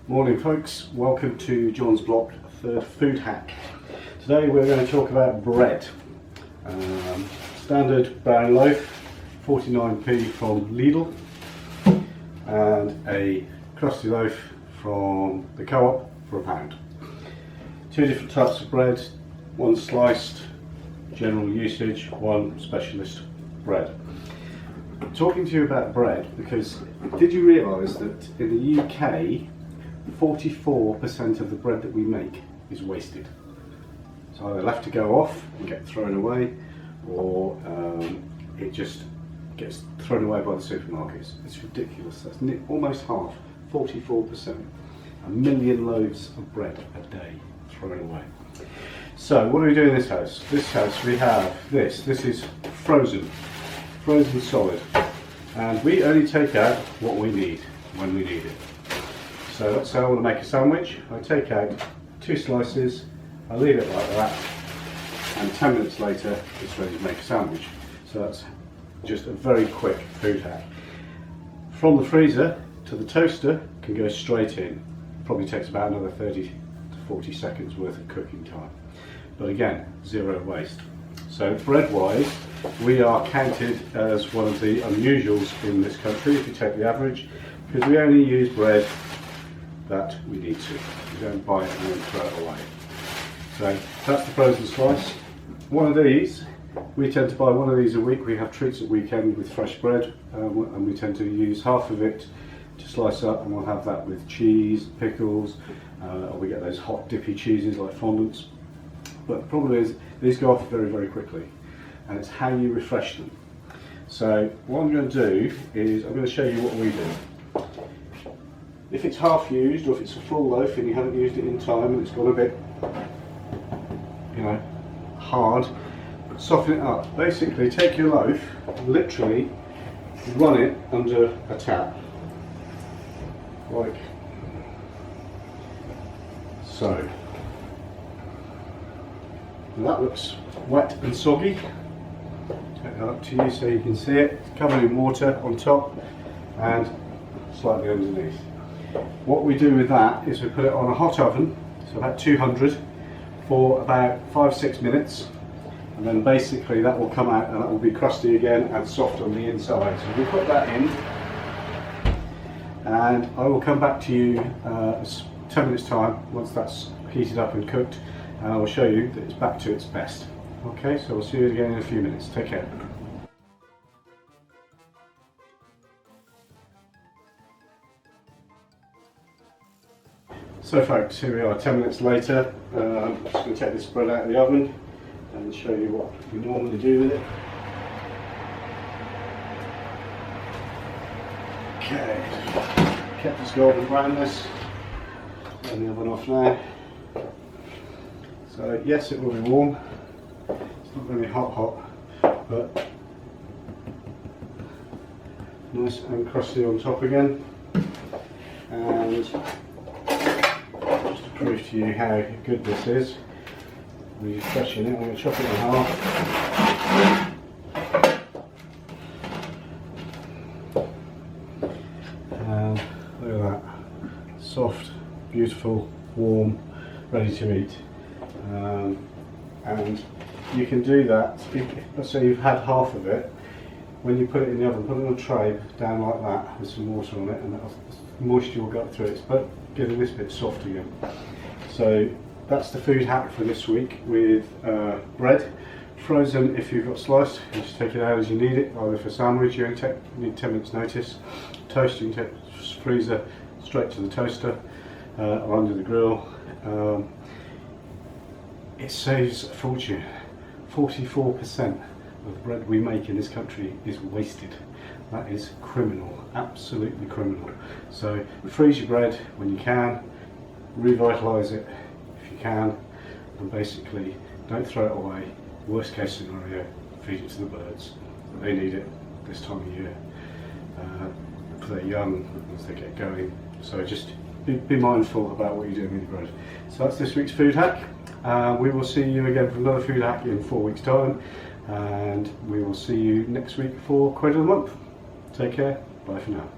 Morning folks, welcome to John's Block Third Food Hack. Today we're going to talk about bread. Standard brown loaf, 49p from Lidl, and a crusty loaf from the Co-op for £1. Two different types of bread, one sliced, general usage, one specialist bread. I'm talking to you about bread because did you realise that in the UK 44% of the bread that we make is wasted? It's either left to go off and get thrown away, or it just gets thrown away by the supermarkets. It's ridiculous. That's almost half, 44%. 1 million loaves of bread a day thrown away. So what do we do in this house? This house we have this is frozen solid, and we only take out what we need when we need it. So let's say I want to make a sandwich. I take out 2 slices, I leave it like that, and 10 minutes later it's ready to make a sandwich. So that's just a very quick food hack. From the freezer to the toaster can go straight in. Probably takes about another 30 to 40 seconds worth of cooking time. But again, zero waste. So bread wise, we are counted as one of the unusuals in this country if you take the average, because we only use bread that we need to. We don't buy it and then throw it away. So that's the frozen slice. One of these, we tend to buy one of these a week. We have treats at weekend with fresh bread, and we tend to use half of it to slice up, and we'll have that with cheese, pickles, or we get those hot dippy cheeses like fondants. But the problem is these go off very, very quickly, and it's how you refresh them. So what I'm going to do is I'm going to show you what we do. If it's half used, or if it's a full loaf and you haven't used it in time and it's got a bit, hard, soften it up. Basically take your loaf, literally run it under a tap, like so. And that looks wet and soggy. Take that up to you so you can see it. It's covered in water on top and slightly underneath. What we do with that is we put it on a hot oven, so about 200, for about 5-6 minutes, and then basically that will come out and that will be crusty again and soft on the inside. So we put that in, and I will come back to you 10 minutes time once that's heated up and cooked, and I will show you that it's back to its best. Okay, so we'll see you again in a few minutes. Take care. So folks, here we are 10 minutes later. I'm just going to take this bread out of the oven and show you what we normally do with it. Okay, kept this golden brownness. Turn the oven off now. So yes, it will be warm. It's not really hot, but nice and crusty on top again. And prove to you how good this is. We're stretching it. I'm going to chop it in half. And look at that. Soft, beautiful, warm, ready to eat. And you can do that, let's say you've had half of it, when you put it in the oven, put it on a tray down like that with some water on it, and the moisture will go through it, but getting this bit soft again. So that's the food hack for this week with bread. Frozen if you've got sliced, you just take it out as you need it, either for sandwich, you only need 10 minutes notice. Toast, you can take the freezer straight to the toaster or under the grill. It saves a fortune. 44% of the bread we make in this country is wasted. That is criminal, absolutely criminal. So freeze your bread when you can, revitalise it if you can, and basically don't throw it away. Worst case scenario, feed it to the birds. They need it this time of year for their young as they get going. So just be mindful about what you're doing with your bread. So that's this week's food hack. We will see you again for another food hack in 4 weeks time, and we will see you next week for Quid of the Month. Take care, bye for now.